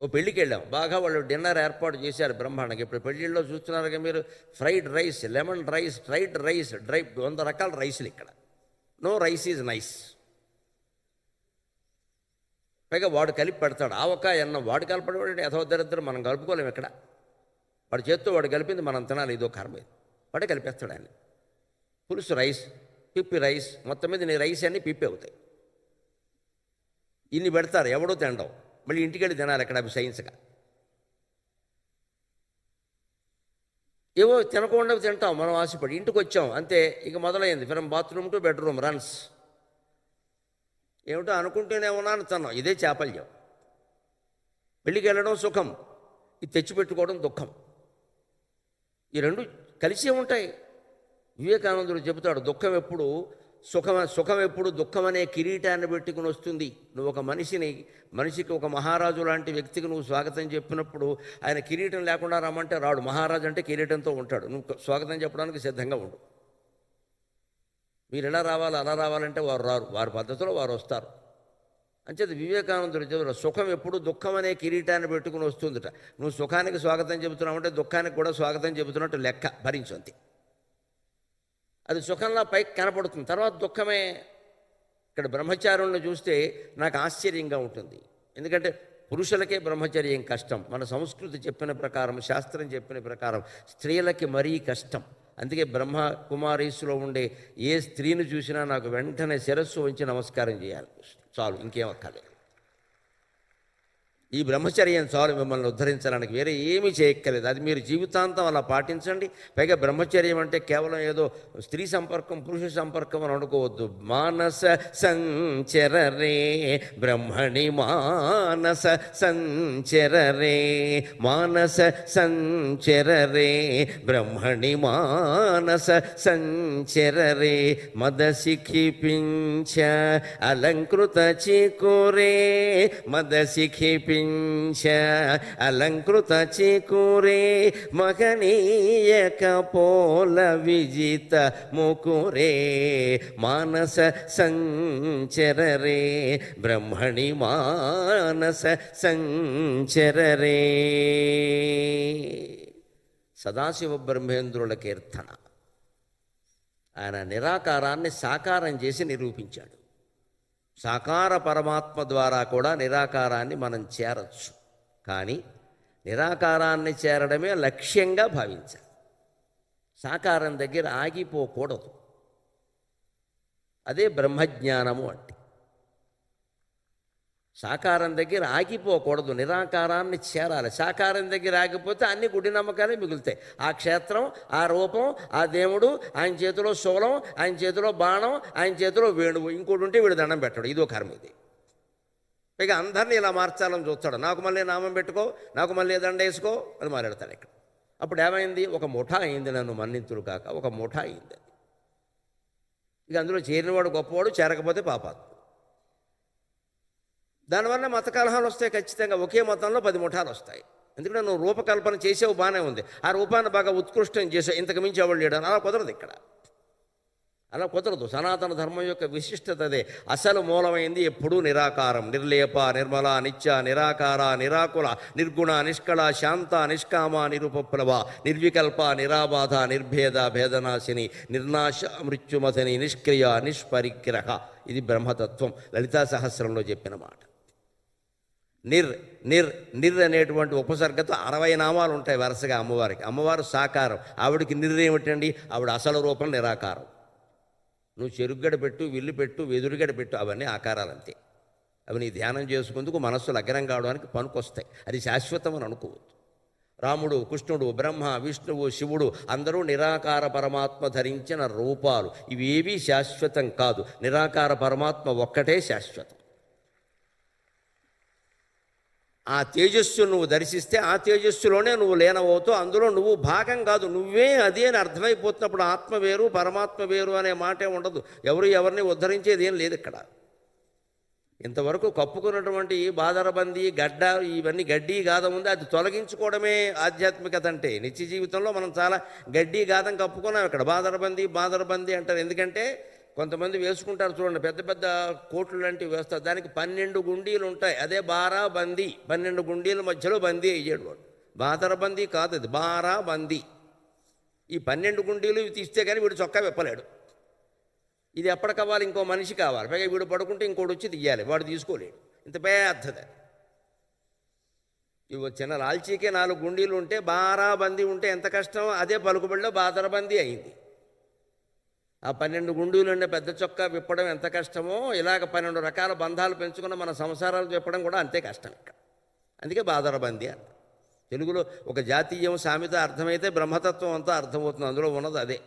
ఓ పెళ్ళికి వెళ్ళాం, బాగా వాళ్ళు డిన్నర్ ఏర్పాటు చేశారు బ్రహ్మాండంగా. ఇప్పుడు పెళ్ళిళ్ళలో చూస్తున్నారుగా మీరు, fried rice, lemon rice, fried rice, 100 రకాల రైసులు ఇక్కడ. No rice is nice. పైగా వాడు కలిపి పెడతాడు. ఆవకాయ అన్నం వాడు కలపడం యథోదరిద్రం, మనం కలుపుకోలేము ఇక్కడ. వాడి చేత్తో వాడు కలిపింది మనం తినాలి, ఇదో కర్మ ఇది. వాడే కలిపేస్తాడు ఆయన. పులుసు రైస్, పిప్పి రైస్, మొత్తం మీద నీ రైస్ అన్నీ పిప్పి అవుతాయి. ఇన్ని పెడతారు, ఎవడో తినడం. మళ్ళీ ఇంటికి వెళ్ళి తినాలి అక్కడ అవి సైన్స్గా. ఏవో తినకుండా తింటాం మనం ఆశపడి. ఇంటికి వచ్చాం అంతే, ఇక మొదలైంది from bathroom to bedroom runs. ఏమిటో అనుకుంటూనే ఉన్నాను తిన్నాం. ఇదే చాపల్యం. పెళ్ళికి వెళ్ళడం సుఖం, ఇది తెచ్చిపెట్టుకోవడం దుఃఖం. ఈ రెండు కలిసే ఉంటాయి. వివేకానందుడు చెబుతాడు, దుఃఖం ఎప్పుడు సుఖం ఎప్పుడు దుఃఖం అనే కిరీటాన్ని పెట్టుకుని వస్తుంది. నువ్వు ఒక మనిషికి ఒక మహారాజు లాంటి వ్యక్తికి నువ్వు స్వాగతం చెప్పినప్పుడు ఆయన కిరీటం లేకుండా రమ్మంటే రాడు. మహారాజు అంటే కిరీటంతో ఉంటాడు. నువ్వు స్వాగతం చెప్పడానికి సిద్ధంగా ఉండు. మీరు ఎలా రావాలి అలా రావాలంటే వారు రారు, వారి పద్ధతిలో వారు వస్తారు. అంచేది వివేకానందుడు చెబుతాడు, సుఖం ఎప్పుడు దుఃఖం అనే కిరీటాన్ని పెట్టుకుని వస్తుందట. నువ్వు సుఖానికి స్వాగతం చెబుతున్నావంటే దుఃఖానికి కూడా స్వాగతం చెబుతున్నట్టు లెక్క, భరించు అంతే. అది సుఖంలా పైకి కనపడుతుంది, తర్వాత దుఃఖమే. ఇక్కడ బ్రహ్మచారులను చూస్తే నాకు ఆశ్చర్యంగా ఉంటుంది. ఎందుకంటే పురుషులకే బ్రహ్మచర్యం కష్టం. మన సంస్కృతి చెప్పిన ప్రకారం, శాస్త్రం చెప్పిన ప్రకారం స్త్రీలకి మరీ కష్టం. అందుకే బ్రహ్మ కుమారీసులో ఉండే ఏ స్త్రీని చూసినా నాకు వెంటనే శిరస్సు వంచి నమస్కారం చేయాలి, చాలు, ఇంకేం అక్కర్లేదు. ఈ బ్రహ్మచర్యం చాలు మిమ్మల్ని ఉద్ధరించడానికి, వేరే ఏమీ చేయక్కర్లేదు. అది మీరు జీవితాంతం అలా పాటించండి. పైగా బ్రహ్మచర్యం అంటే కేవలం ఏదో స్త్రీ సంపర్కం, పురుష సంపర్కం అని అనుకోవద్దు. మానస సంచరరే బ్రహ్మణి, మానస సంచరరే, మానస సంచరరే బ్రహ్మణి, మానస సంచరరే, మదశిఖిపించ అలంకృత చికురే, మదశిఖిపించ అలంకృత చికురే, మహనీయ కపోల విజిత ముకురే, మానస సంచరరే బ్రహ్మణి, మానస సంచరరే. సదాశివ బ్రహ్మేంద్రుల కీర్తన. ఆయన నిరాకారాన్ని సాకారం చేసి నిరూపించాడు. సాకార పరమాత్మ ద్వారా కూడా నిరాకారాన్ని మనం చేరచ్చు. కానీ నిరాకారాన్ని చేరడమే లక్ష్యంగా భావించాలి. సాకారం దగ్గర ఆగిపోకూడదు. అదే బ్రహ్మజ్ఞానము అంటే. సాకారం దగ్గర ఆగిపోకూడదు, నిరాకారాన్ని చేరాలి. సాకారం దగ్గర ఆగిపోతే అన్ని గుడి నమ్మకాలే మిగులుతాయి. ఆ క్షేత్రం, ఆ రూపం, ఆ దేవుడు, ఆయన చేతిలో శూలం, ఆయన చేతిలో బాణం, ఆయన చేతిలో వేణువు, ఇంకోటి ఉంటే వీడు దండం పెట్టడు. ఇదో కర్మ ఇది. పైగా అందరినీ ఇలా మార్చాలని చూస్తాడు. నాకు మళ్ళీ నామం పెట్టుకో, నాకు మళ్ళీ దండ వేసుకో అని మాట్లాడతాడు ఇక్కడ. అప్పుడు ఏమైంది? ఒక ముఠా అయింది. నన్ను మన్నింతుడు కాక ఒక ముఠా అయింది. ఇక అందులో చేరినవాడు గొప్పవాడు, చేరకపోతే పాపాత్మ. దానివల్ల మత కలహాలు వస్తాయి ఖచ్చితంగా. ఒకే మతంలో 10 ముఠాలు వస్తాయి. ఎందుకంటే నువ్వు రూపకల్పన చేసేవు, బాగానే ఉంది, ఆ రూపాన్ని బాగా ఉత్కృష్టం చేసావు, ఇంతకు మించి ఎవరు లేడని. అలా కుదరదు ఇక్కడ, అలా కుదరదు. సనాతన ధర్మం యొక్క విశిష్టత అదే. అసలు మూలమైంది ఎప్పుడూ నిరాకారం. నిర్లేప, నిర్మల, నిత్య, నిరాకార, నిరాకుల, నిర్గుణ, నిష్కళ, శాంత, నిష్కామ, నిరుపప్లవ, నిర్వికల్ప, నిరాబాధ, నిర్భేద, భేదనాశిని, నిర్నాశ, మృత్యుమథని, నిష్క్రియ, నిష్పరిగ్రహ. ఇది బ్రహ్మతత్వం. లలితా సహస్రంలో చెప్పిన మాట. నిర్ అనేటువంటి ఉపసర్గతో 60 నామాలు ఉంటాయి వరుసగా అమ్మవారికి. అమ్మవారు సాకారం, ఆవిడికి ఏమిటండి? ఆవిడ అసలు రూపం నిరాకారం. నువ్వు చెరుగ్గడ పెట్టు, విల్లు పెట్టు, వెదురుగడ పెట్టు, అవన్నీ ఆకారాలంతే. అవి నీ ధ్యానం చేసుకుందుకు మనస్సు లగ్నం కావడానికి పనికొస్తాయి. అది శాశ్వతం అని అనుకోవద్దు. రాముడు, కృష్ణుడు, బ్రహ్మ, విష్ణువు, శివుడు అందరూ నిరాకార పరమాత్మ ధరించిన రూపాలు. ఇవేవీ శాశ్వతం కాదు. నిరాకార పరమాత్మ ఒక్కటే శాశ్వతం. ఆ తేజస్సు నువ్వు దర్శిస్తే ఆ తేజస్సులోనే నువ్వు లీనమవుతావు. అందులో నువ్వు భాగం కాదు, నువ్వే అది అని అర్థమైపోతున్నప్పుడు ఆత్మ వేరు పరమాత్మ వేరు అనే మాటే ఉండదు. ఎవరిని ఉద్ధరించేది ఏం లేదు ఇక్కడ. ఇంతవరకు కప్పుకున్నటువంటి బాదరబందీ, గడ్డ, ఇవన్నీ గడ్డి గాథ ఉంది. అది తొలగించుకోవడమే ఆధ్యాత్మికత అంటే. నిత్య జీవితంలో మనం చాలా గడ్డి గాథం కప్పుకున్నాం. ఇక్కడ బాదరబందీ అంటారు. ఎందుకంటే కొంతమంది వేసుకుంటారు చూడండి, పెద్ద పెద్ద కోట్లు లాంటివి వేస్తారు, దానికి 12 గుండీలు ఉంటాయి. అదే బారా బందీ. 12 గుండీల మధ్యలో బందీ అయ్యాడు వాడు. బాదర బందీ కాదు, అది బారా బందీ. ఈ 12 గుండీలు ఇవి తీస్తే కానీ వీడు చొక్కా విప్పలేడు. ఇది ఎప్పటి కావాలి, ఇంకో మనిషి కావాలి. పైగా వీడు పడుకుంటే ఇంకోటి వచ్చి తీయాలి, వాడు తీసుకోలేడు. ఇంత పెద్దది. ఇవి చిన్న లాల్చీకే 4 గుండీలు ఉంటే, బారా బందీ ఉంటే ఎంత కష్టం. అదే పలుకుబడిలో బాదర బందీ అయింది. ఆ 12 గుండీలు ఉండే పెద్ద చొక్కా విప్పడం ఎంత కష్టమో, ఇలాగ 12 రకాల బంధాలు పెంచుకున్న మన సంసారాలు విప్పడం కూడా అంతే కష్టం ఇక్కడ. అందుకే బాదర బందీ అన్న. తెలుగులో ఒక జాతీయం సామెత అర్థమైతే బ్రహ్మతత్వం అంతా అర్థమవుతుంది. అందులో ఉన్నది అదే.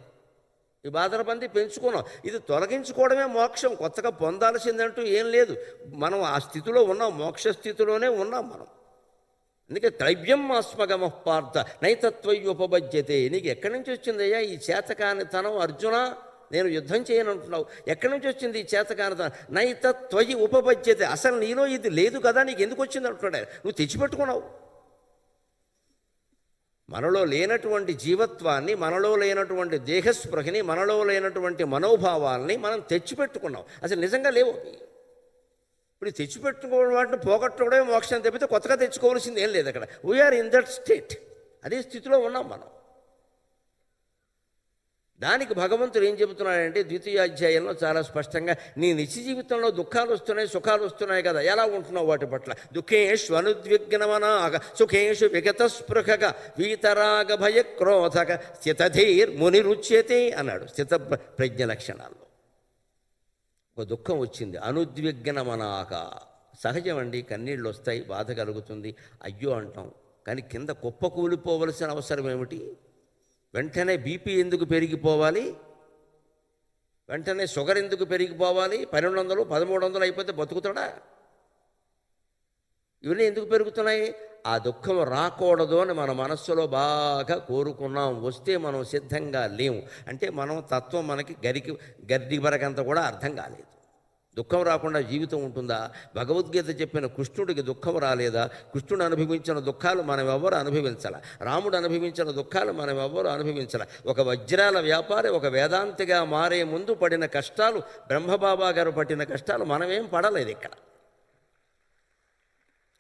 ఈ బాదర బందీ పెంచుకున్నాం. ఇది తొలగించుకోవడమే మోక్షం. కొత్తగా పొందాల్సిందంటూ ఏం లేదు. మనం ఆ స్థితిలో ఉన్నాం, మోక్ష స్థితిలోనే ఉన్నాం మనం. అందుకే త్రైవ్యం ఆస్మగమ పార్థ నైతత్వయుపబజ్యతే. నీకు ఎక్కడి నుంచి వచ్చిందయ్యా ఈ చేతకానితనం అర్జున? నేను యుద్ధం చేయనంటున్నావు, ఎక్కడి నుంచి వచ్చింది ఈ చేతకానితనం? నైతత్వయి ఉపబజ్యతే. అసలు నీలో ఇది లేదు కదా, నీకు ఎందుకు వచ్చింది అంటున్నాడు. నువ్వు తెచ్చిపెట్టుకున్నావు. మనలో లేనటువంటి జీవత్వాన్ని, మనలో లేనటువంటి దేహస్పృహని, మనలో లేనటువంటి మనోభావాల్ని మనం తెచ్చిపెట్టుకున్నాం. అసలు నిజంగా లేవు. ఇప్పుడు తెచ్చిపెట్టుకోవడం వాటిని పోగొట్టుకోవడమే మోక్షం తప్పితే కొత్తగా తెచ్చుకోవాల్సింది ఏం లేదు అక్కడ. We are in that state. అదే స్థితిలో ఉన్నాం మనం. దానికి భగవంతుడు ఏం చెబుతున్నాడంటే ద్వితీయ అధ్యాయంలో చాలా స్పష్టంగా, నీ నిత్య జీవితంలో దుఃఖాలు వస్తున్నాయి, సుఖాలు వస్తున్నాయి కదా, ఎలా ఉంటున్నావు వాటి పట్ల? దుఃఖేషు అనుద్విగ్నమనాగ సుఖేషు విగతస్పృహక వీతరాగ భయక్రోధక స్థితధీర్ మునిరుచ్యతే అన్నాడు స్థిత ప్రజ్ఞ లక్షణాల్లో. ఒక దుఃఖం వచ్చింది, అనుద్విగ్నమనాక. సహజం అండి, కన్నీళ్ళు వస్తాయి, బాధ కలుగుతుంది, అయ్యో అంటాం. కానీ కింద కుప్ప కూలిపోవలసిన అవసరం ఏమిటి? వెంటనే బీపీ ఎందుకు పెరిగిపోవాలి? వెంటనే షుగర్ ఎందుకు పెరిగిపోవాలి? 1200 1300 అయిపోతే బతుకుతాడా? ఇవన్నీ ఎందుకు పెరుగుతున్నాయి? ఆ దుఃఖం రాకూడదు అని మన మనస్సులో బాగా కోరుకున్నాం. వస్తే మనం సిద్ధంగా లేము. అంటే మనం తత్వం మనకి గడ్డి బరకంత కూడా అర్థం కాలేదు. దుఃఖం రాకుండా జీవితం ఉంటుందా? భగవద్గీత చెప్పిన కృష్ణుడికి దుఃఖం రాలేదా? కృష్ణుడు అనుభవించిన దుఃఖాలు మనం ఎవ్వరు అనుభవించాల. రాముడు అనుభవించిన దుఃఖాలు మనం ఎవ్వరు అనుభవించాల. ఒక వజ్రాల వ్యాపారి, ఒక వేదాంతిగా మారే ముందు పడిన కష్టాలు, బ్రహ్మబాబా గారు పట్టిన కష్టాలు మనమేం పడలేదు ఇక్కడ.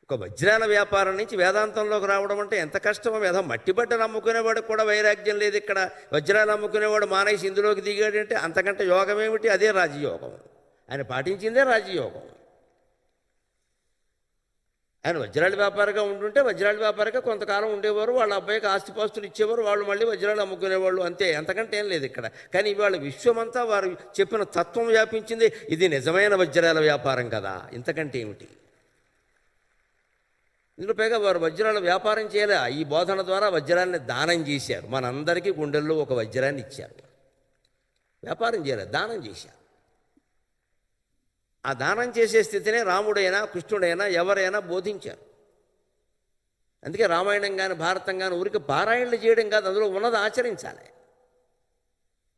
ఒక వజ్రాల వ్యాపారం నుంచి వేదాంతంలోకి రావడం అంటే ఎంత కష్టమో. మట్టిబట్టలు అమ్ముకునేవాడికి కూడా వైరాగ్యం లేదు ఇక్కడ. వజ్రాలు అమ్ముకునేవాడు మానేసి ఇందులోకి దిగాడంటే అంతకంటే యోగం ఏమిటి? అదే రాజయోగం. ఆయన పాటించిందే రాజయోగం. ఆయన వజ్రాల వ్యాపారిగా ఉంటుంటే వజ్రాల వ్యాపారిగా కొంతకాలం ఉండేవారు, వాళ్ళ అబ్బాయికి ఆస్తిపాస్తులు ఇచ్చేవారు, వాళ్ళు మళ్ళీ వజ్రాలు అమ్ముకునేవాళ్ళు, అంతే. అంతకంటే ఏం లేదు ఇక్కడ. కానీ ఇవాళ విశ్వమంతా వారు చెప్పిన తత్వం వ్యాపించింది. ఇది నిజమైన వజ్రాల వ్యాపారం కదా, ఇంతకంటే ఏమిటి? ఇందులో పైగా వారు వజ్రాల వ్యాపారం చేయలే, ఈ బోధన ద్వారా వజ్రాన్ని దానం చేశారు. మనందరికీ గుండెల్లో ఒక వజ్రాన్ని ఇచ్చారు. వ్యాపారం చేయలేదు, దానం చేశారు. ఆ దానం చేసే స్థితినే రాముడైనా కృష్ణుడైనా ఎవరైనా బోధించారు. అందుకే రామాయణం కానీ భారతం కానీ ఊరికి పారాయణలు చేయడం కాదు, అందులో ఉన్నది ఆచరించాలి.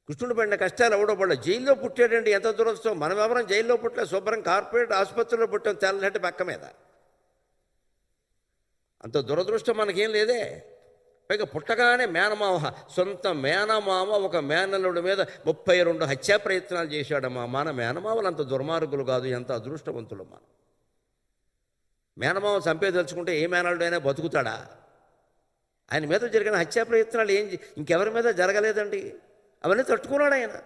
కృష్ణుడు పడిన కష్టాలు ఎవడో పడలే. జైల్లో పుట్టాడండి, ఎంత దురదృష్టం. మనం ఎవరం జైల్లో పుట్టలే, శుభ్రం కార్పొరేట్ ఆసుపత్రిలో పుట్టాం, తెల్లటి పక్క మీద. అంత దురదృష్టం మనకేం లేదే. పైగా పుట్టగానే మేనమామ, సొంత మేనమామ ఒక మేనల్లుడి మీద 32 హత్యా ప్రయత్నాలు చేశాడమ్మా. మన మేనమామలు అంత దుర్మార్గులు కాదు, ఎంత అదృష్టవంతులు మనం. మేనమామ చంపేదలుచుకుంటే ఏ మేనల్లుడైనా బతుకుతాడా? ఆయన మీద జరిగిన హత్యా ప్రయత్నాలు ఇంకెవరి మీద జరగలేదండి. అవన్నీ తట్టుకున్నాడు ఆయన.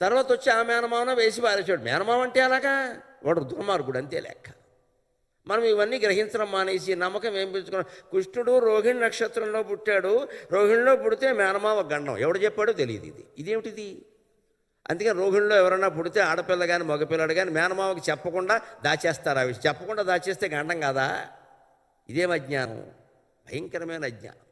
తర్వాత వచ్చి ఆ మేనమామను వేసి పారేశాడు. మేనమామ అంటే అలాగా, వాడు దుర్మార్గుడు, అంతే లెక్క. మనం ఇవన్నీ గ్రహించడం మానేసి నమ్మకం ఏం పెంచుకున్నాం. కృష్ణుడు రోహిణి నక్షత్రంలో పుట్టాడు, రోహిణిలో పుడితే మేనమావ గండం. ఎవడు చెప్పాడో తెలియదు. ఇదేమిటిది? అందుకే రోహిణిలో ఎవరైనా పుడితే ఆడపిల్ల కానీ మగపిల్లడు కానీ మేనమావకి చెప్పకుండా దాచేస్తారు. ఆ విషయం చెప్పకుండా దాచేస్తే గండం కాదా? ఇదేం అజ్ఞానం, భయంకరమైన అజ్ఞానం.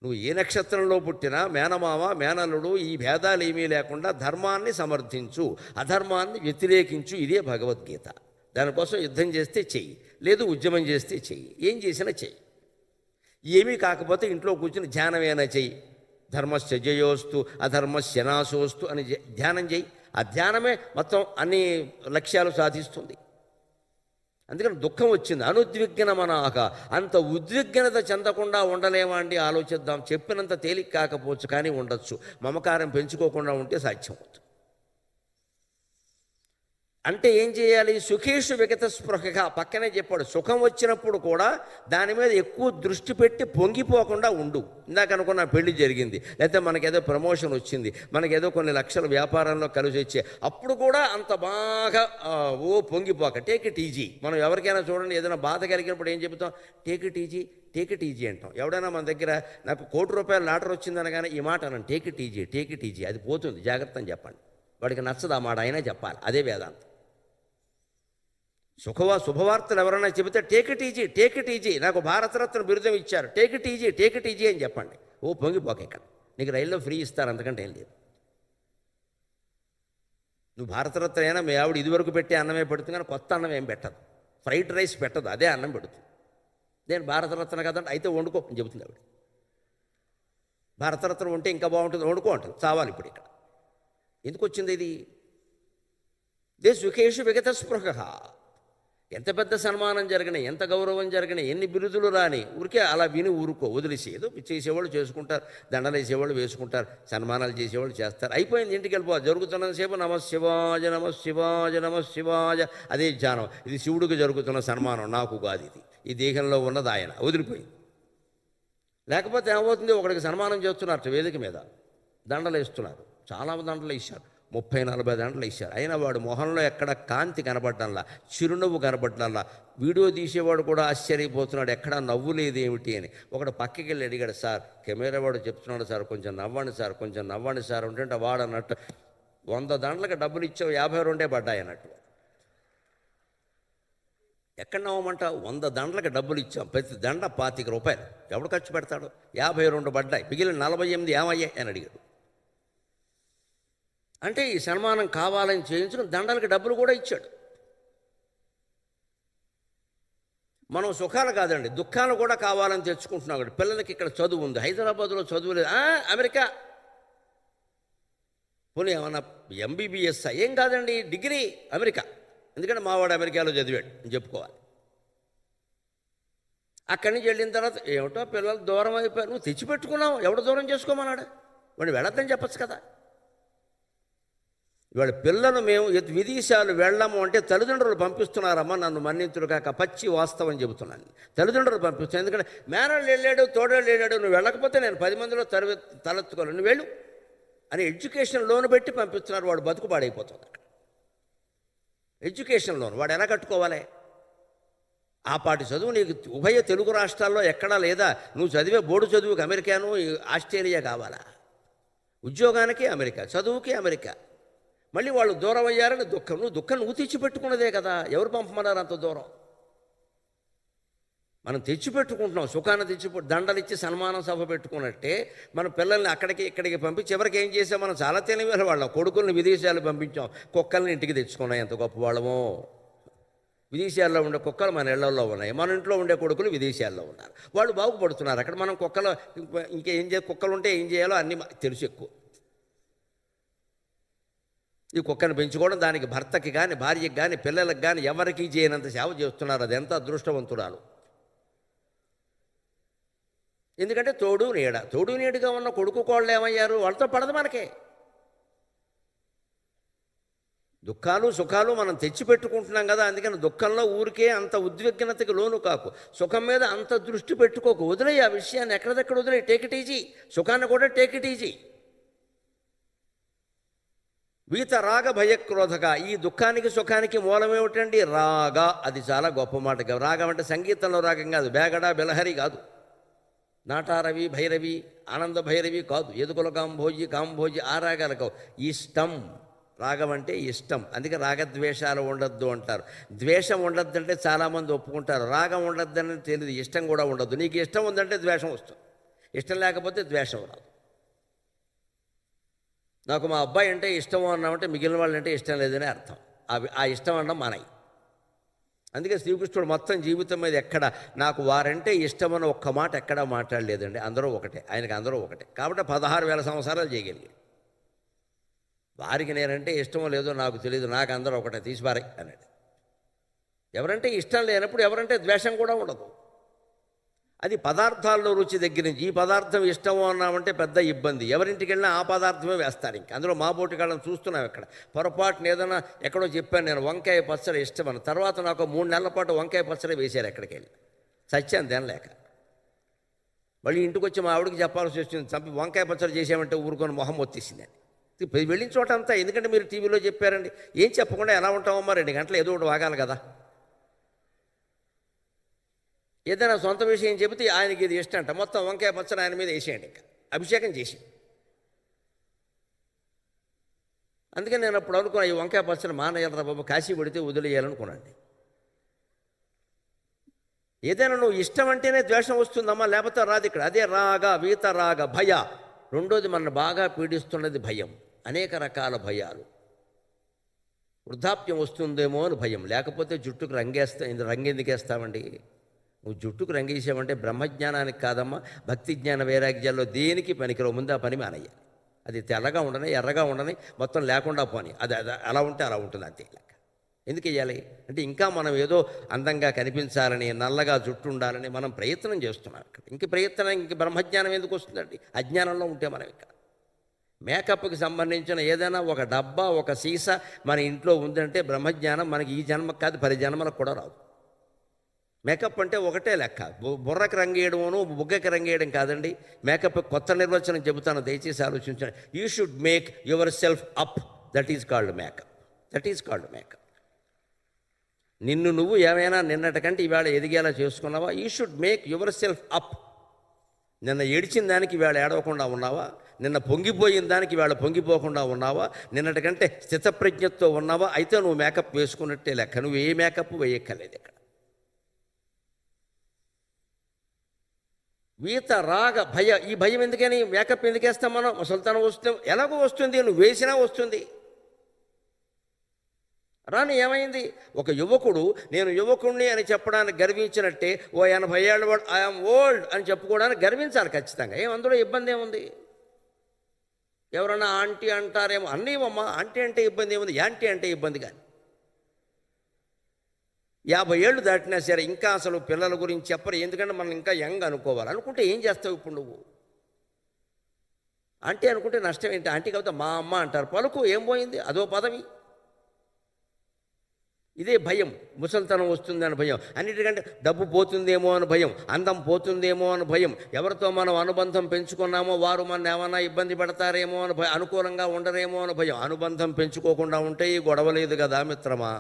నువ్వు ఏ నక్షత్రంలో పుట్టినా మేనమావ మేనల్లుడు ఈ భేదాలు ఏమీ లేకుండా ధర్మాన్ని సమర్థించు, అధర్మాన్ని వ్యతిరేకించు. ఇదే భగవద్గీత. దానికోసం యుద్ధం చేస్తే చెయ్యి, లేదు ఉద్యమం చేస్తే చెయ్యి, ఏం చేసినా చెయ్యి. ఏమీ కాకపోతే ఇంట్లో కూర్చుని ధ్యానమైనా చెయ్యి. ధర్మస్య జయోస్తు అధర్మస్య నాశోస్తు అని ధ్యానం చెయ్యి. ఆ ధ్యానమే మొత్తం అన్ని లక్ష్యాలు సాధిస్తుంది. అందుకని దుఃఖం వచ్చింది. అనుద్విగ్నమనాక, అంత ఉద్విగ్నత చెందకుండా ఉండలేమా అండి? ఆలోచిద్దాం. చెప్పినంత తేలిక కాకపోవచ్చు, కానీ ఉండొచ్చు. మమకారం పెంచుకోకుండా ఉంటే సాధ్యం అవుతుంది. అంటే ఏం చేయాలి? సుఖేషు విగత స్పృహగా, పక్కనే చెప్పాడు. సుఖం వచ్చినప్పుడు కూడా దాని మీద ఎక్కువ దృష్టి పెట్టి పొంగిపోకుండా ఉండు. ఇందాక అనుకున్న పెళ్లి జరిగింది, లేకపోతే మనకేదో ప్రమోషన్ వచ్చింది, మనకేదో కొన్ని లక్షల వ్యాపారంలో కలిసి వచ్చే, అప్పుడు కూడా అంత బాగా పొంగిపోక. Take it easy. మనం ఎవరికైనా చూడండి, ఏదైనా బాధ కలిగినప్పుడు ఏం చెబుతాం? Take it easy, take it easy అంటాం. ఎవడైనా మన దగ్గర నాకు ₹1,00,00,000 లాటరీ వచ్చిందనగానే ఈ మాట అన్నాను, take it easy, take it easy, అది పోతుంది, జాగ్రత్త అని చెప్పండి. వాడికి నచ్చదు ఆ మాట, అయినా చెప్పాలి. అదే వేదాంతం. శుభవార్తలు ఎవరైనా చెబితే take it easy, take it easy, నాకు భారతరత్న బిరుదం ఇచ్చారు, take it easy, take it easy అని చెప్పండి. పొంగిపోక, ఇక్కడ నీకు రైల్లో ఫ్రీ ఇస్తారు, అంతకంటే ఏం లేదు. నువ్వు భారతరత్న అయినా మీ ఆవిడ ఇదివరకు పెట్టే అన్నమే పెడుతుంది, కానీ కొత్త అన్నం ఏం పెట్టదు, ఫ్రైడ్ రైస్ పెట్టదు, అదే అన్నం పెడుతుంది. నేను భారతరత్న కదంటే అయితే వండుకో అని చెబుతుంది ఆవిడ. భారతరత్న ఉంటే ఇంకా బాగుంటుంది, వండుకో అంటుంది. చావాలి ఇప్పుడు ఇక్కడ. ఎందుకు వచ్చింది ఇది? దే సుఖేషు విగత స్పృహ. ఎంత పెద్ద సన్మానం జరిగినా, ఎంత గౌరవం జరిగినా, ఎన్ని బిరుదులు రాని, ఊరికే అలా విని ఊరుకో, వదిలేసి. ఏదో చేసేవాళ్ళు చేసుకుంటారు, దండలు వేసేవాళ్ళు వేసుకుంటారు, సన్మానాలు చేసేవాళ్ళు చేస్తారు, అయిపోయింది, ఇంటికి వెళ్ళిపోవాలి. జరుగుతున్నంతసేపు నమశివాజ నమశివాజ నమశివాజ, అదే ధ్యానం. ఇది శివుడికి జరుగుతున్న సన్మానం, నాకు కాదు ఇది, ఈ దేహంలో ఉన్నది ఆయన. వదిలిపోయింది. లేకపోతే ఏమవుతుంది? ఒకడికి సన్మానం చేస్తున్నారు వేదిక మీద, దండలు వేస్తున్నారు, చాలా దండలు ఇచ్చారు, 30-40 దండలు ఇచ్చారు. అయినా వాడు మొహంలో ఎక్కడ కాంతి కనబడ్డంలా, చిరునవ్వు కనబడ్డంలా. వీడియో తీసేవాడు కూడా ఆశ్చర్యపోతున్నాడు, ఎక్కడా నవ్వు లేదు ఏమిటి అని. ఒకడు పక్కకి వెళ్ళి అడిగాడు, సార్ కెమెరా వాడు చెప్తున్నాడు సార్, కొంచెం నవ్వండి సార్, కొంచెం నవ్వండి సార్ ఉంటుంటే వాడు అన్నట్టు 100 దండలకు డబ్బులు ఇచ్చావు, 52 పడ్డాయి అన్నట్టు. ఎక్కడ నవ్వమంట? 100 దండలకు డబ్బులు ఇచ్చాం, ప్రతి దండ ₹25. ఎవడు ఖర్చు పెడతాడు? 52 పడ్డాయి, మిగిలిన 48 ఏమయ్యాయి అని అడిగాడు. అంటే ఈ సన్మానం కావాలని చేయించిన దండలకి డబ్బులు కూడా ఇచ్చాడు. మనం సుఖాలు కాదండి, దుఃఖాలు కూడా కావాలని తెచ్చుకుంటున్నాం. పిల్లలకి ఇక్కడ చదువు ఉంది, హైదరాబాద్లో చదువు లేదు, అమెరికా. పోనీ ఏమన్నా MBBS ఏం కాదండి, డిగ్రీ అమెరికా. ఎందుకంటే మావాడు అమెరికాలో చదివాడు అని చెప్పుకోవాలి. అక్కడి నుంచి వెళ్ళిన తర్వాత ఏమిటో పిల్లలు దూరం అయిపోయారు. నువ్వు తెచ్చిపెట్టుకున్నావు, ఎవడు దూరం చేసుకోమన్నాడు? వాడిని వెళ్ళొద్దని చెప్పచ్చు కదా. ఇవాళ పిల్లలు మేము విదేశాలు వెళ్ళము అంటే తల్లిదండ్రులు పంపిస్తున్నారమ్మా, నన్ను మన్నింతులు కాక పచ్చి వాస్తవం చెబుతున్నాను. తల్లిదండ్రులు పంపిస్తున్నాను, ఎందుకంటే మేనళ్ళు వెళ్ళాడు, తోడేళ్ళు వెళ్ళాడు, నువ్వు వెళ్ళకపోతే నేను 10 మందిలో తలెత్తుకోవాలి, నువ్వు వెళ్ళు అని ఎడ్యుకేషన్ లోన్ పెట్టి పంపిస్తున్నారు. వాడు బతుకు పాడైపోతుంది అక్కడ. ఎడ్యుకేషన్ లోన్ వాడు ఎలా కట్టుకోవాలి? ఆ పాటి చదువు నీకు ఉభయ తెలుగు రాష్ట్రాల్లో ఎక్కడా లేదా? నువ్వు చదివే బోర్డు చదువుకి అమెరికాను ఆస్ట్రేలియా కావాలా? ఉద్యోగానికి అమెరికా, చదువుకి అమెరికా. మళ్ళీ వాళ్ళు దూరం అయ్యారని దుఃఖం. నువ్వు తెచ్చిపెట్టుకున్నదే కదా, ఎవరు పంపమన్నారు అంత దూరం? మనం తెచ్చిపెట్టుకుంటున్నాం, సుఖాన్ని దండలిచ్చి సన్మానం సభ పెట్టుకున్నట్టే మన పిల్లల్ని అక్కడికి ఇక్కడికి పంపించి చివరికి ఏం చేసాం? మనం చాలా తెలివైన వాళ్ళం, కొడుకుల్ని విదేశాలు పంపించాం, కుక్కల్ని ఇంటికి తెచ్చుకున్నాం. ఎంత గొప్ప వాళ్ళమో! విదేశాల్లో ఉండే కుక్కలు మన ఇళ్లలో ఉన్నాయి, మన ఇంట్లో ఉండే కొడుకులు విదేశాల్లో ఉన్నారు, వాళ్ళు బాగుపడుతున్నారు. అక్కడ మనం కుక్కలు కుక్కలు ఉంటే ఏం చేయాలో అన్నీ తెలుసు ఎక్కువ. ఈ కుక్కను పెంచుకోవడం, దానికి భర్తకి కానీ భార్యకి కానీ పిల్లలకు కానీ ఎవరికి చేయనంత సేవ చేస్తున్నారు. అది ఎంత అదృష్టవంతురాలు! ఎందుకంటే తోడు నీడుగా ఉన్న కొడుకు కోళ్ళు ఏమయ్యారు? వాళ్ళతో పడదు మనకే. దుఃఖాలు సుఖాలు మనం తెచ్చిపెట్టుకుంటున్నాం కదా, అందుకని దుఃఖంలో ఊరికే అంత ఉద్విగ్నతకి లోను కాకు, సుఖం మీద అంత దృష్టి పెట్టుకోకు, వదిలేయి ఆ విషయాన్ని, ఎక్కడిదెక్కడ వదిలేయి. Take it easy. సుఖాన్ని కూడా టేక్ ఇట్ ఈజీ. వీత రాగ భయక్రోధక. ఈ దుఃఖానికి సుఖానికి మూలమేమిటండి? రాగ. అది చాలా గొప్ప మాట. రాగం అంటే సంగీతంలో రాగం కాదు, బేగడ బెలహరి కాదు, నాటారవి భైరవి ఆనంద భైరవి కాదు, ఎదుకుల కాంభోజి ఆ రాగాలు కావు. ఇష్టం. రాగం అంటే ఇష్టం. అందుకే రాగద్వేషాలు ఉండొద్దు అంటారు. ద్వేషం ఉండొద్దు అంటే చాలామంది ఒప్పుకుంటారు, రాగం ఉండొద్దని తెలియదు, ఇష్టం కూడా ఉండొద్దు. నీకు ఇష్టం ఉందంటే ద్వేషం వస్తుంది, ఇష్టం లేకపోతే ద్వేషం రాదు. నాకు మా అబ్బాయి అంటే ఇష్టం అన్నామంటే మిగిలిన వాళ్ళంటే ఇష్టం లేదని అర్థం. ఆ ఇష్టం అనడం మనయి. అందుకే శ్రీకృష్ణుడు మొత్తం జీవితం మీద ఎక్కడ నాకు వారంటే ఇష్టమని ఒక్క మాట ఎక్కడా మాట్లాడలేదండి. అందరూ ఒకటే, ఆయనకి అందరూ ఒకటే. కాబట్టి 16,000 సంవత్సరాలు చేయగలిగాడు. వారికి నేనంటే ఇష్టమో లేదో నాకు తెలియదు, నాకు అందరూ ఒకటే, తీసిపారాయి అన్నాడు. ఎవరంటే ఇష్టం లేనప్పుడు ఎవరంటే ద్వేషం కూడా ఉండదు. అది పదార్థాల్లో రుచి దగ్గర నుంచి ఈ పదార్థం ఇష్టము అన్నామంటే పెద్ద ఇబ్బంది. ఎవరింటికి వెళ్ళినా ఆ పదార్థమే వేస్తారు. ఇంకా అందులో మా బోటికాళ్ళని చూస్తున్నాం. ఇక్కడ పొరపాటున ఏదైనా ఎక్కడో చెప్పాను నేను వంకాయ పచ్చడి ఇష్టమని, తర్వాత నాకు 3 నెలల పాటు వంకాయ పచ్చడి వేశారు. ఎక్కడికి వెళ్ళి సత్యాన్ని తినలేక మళ్ళీ ఇంటికి వచ్చి మా ఆవిడకి చెప్పాల్సి వచ్చింది, చంపి వంకాయ పచ్చడి చేసామంటే ఊరుకొని మొహం వచ్చేసిందని. వెళ్ళిన చోట అంతా ఎందుకంటే మీరు టీవీలో చెప్పారండి, ఏం చెప్పకుండా ఎలా ఉంటామమ్మా, 2 గంటలు ఏదో ఒకటి వాగాలి కదా. ఏదైనా సొంత విషయం చెబితే ఆయనకి ఇది ఇష్టం అంట, మొత్తం వంకాయ పచ్చడి ఆయన మీద వేసేయండి, ఇంకా అభిషేకం చేసి. అందుకని నేను అప్పుడు అనుకున్నా, ఈ వంకాయ పచ్చడి మానేయాలరా బాబు, కాశీ పడితే వదిలేయాలనుకున్నాను. ఏదైనా నువ్వు ఇష్టం అంటేనే ద్వేషం వస్తుందమ్మా, లేకపోతే రాదు. ఇక్కడ అదే రాగ వీత రాగ భయ. రెండోది మన బాగా పీడిస్తున్నది భయం, అనేక రకాల భయాలు. వృద్ధాప్యం వస్తుందేమో అని భయం, లేకపోతే జుట్టుకు రంగెందుకేస్తామండి. నువ్వు జుట్టుకు రంగేసావంటే బ్రహ్మజ్ఞానానికి కాదమ్మా, భక్తి జ్ఞాన వైరాగ్యాల్లో దేనికి పనికిరావు. ముందు ఆ పని మానేయాలి. అది తెల్లగా ఉండని ఎర్రగా ఉండని మొత్తం లేకుండా పోని, అది అలా ఉంటే అలా ఉంటుంది అంతే. ఎందుకు వెయ్యాలి అంటే ఇంకా మనం ఏదో అందంగా కనిపించాలని, నల్లగా జుట్టు ఉండాలని మనం ప్రయత్నం చేస్తున్నాం. ఇక్కడ ఇంక బ్రహ్మజ్ఞానం ఎందుకు వస్తుందండి అజ్ఞానంలో ఉంటే. మనం ఇక్కడ మేకప్కి సంబంధించిన ఏదైనా ఒక డబ్బా ఒక సీసా మన ఇంట్లో ఉందంటే బ్రహ్మజ్ఞానం మనకి ఈ జన్మకు కాదు 10 జన్మలకు కూడా రాదు. మేకప్ అంటే ఒకటే లెక్క, బుర్రకు రంగేయడమును బుగ్గకి రంగేయడం కాదండి. మేకప్ కొత్త నిర్వచనం చెబుతాను, దయచేసి ఆలోచించండి. You should make your self up, that is called makeup. నిన్ను నువ్వు ఏమైనా నిన్నటికంటే ఇవాళ ఎదిగేలా చేసుకున్నావా? You should make your self up. నిన్న ఏడిచిన దానికి ఇవాళ ఏడవకుండా ఉన్నావా? నిన్న పొంగిపోయిన దానికి ఇవాళ పొంగిపోకుండా ఉన్నావా? నిన్నటికంటే స్థితప్రజ్ఞతో ఉన్నావా? అయితే నువ్వు మేకప్ వేసుకున్నట్టే లెక్క. నువ్వు ఏ మేకప్ వేయక్కర్లేదు ఇక్కడ. వీత రాగ భయ, ఈ భయం ఎందుకని? మేకప్ ఎందుకు వేస్తాం మనం? ముసల్తనం వస్తే ఎలాగో వస్తుంది, నువ్వు వేసినా వస్తుంది. రాని ఏమైంది? ఒక యువకుడు నేను యువకుడిని అని చెప్పడానికి గర్వించినట్టే ఓ 80 ఏళ్ళ వాడు ఐఎమ్ ఓల్డ్ అని చెప్పుకోవడానికి గర్వించాలి ఖచ్చితంగా. అందులో ఇబ్బంది ఏముంది? ఎవరన్నా ఆంటీ అంటారేమో, అన్నీవమ్మా ఆంటీ అంటే ఇబ్బంది ఏముంది, యాంటీ అంటే ఇబ్బంది. కానీ 50 ఏళ్ళు దాటినా సరే ఇంకా అసలు పిల్లల గురించి చెప్పరు. ఎందుకంటే మనం ఇంకా యంగ్ అనుకోవాలి. అనుకుంటే ఏం చేస్తావు ఇప్పుడు నువ్వు? ఆంటీ అనుకుంటే నష్టం ఏంటి? ఆంటీ కాకపోతే మా అమ్మ అంటారు, పలుకు ఏం పోయింది, అదో పదవి. ఇదే భయం, ముసల్తనం వస్తుందని భయం, అన్నిటికంటే డబ్బు పోతుందేమో అని భయం, అందం పోతుందేమో అని భయం, ఎవరితో మనం అనుబంధం పెంచుకున్నామో వారు మన ఏమన్నా ఇబ్బంది పడతారేమో అని భయం, అనుకూలంగా ఉండరేమో అని భయం. అనుబంధం పెంచుకోకుండా ఉంటే ఈ గొడవ లేదు కదా మిత్రమా.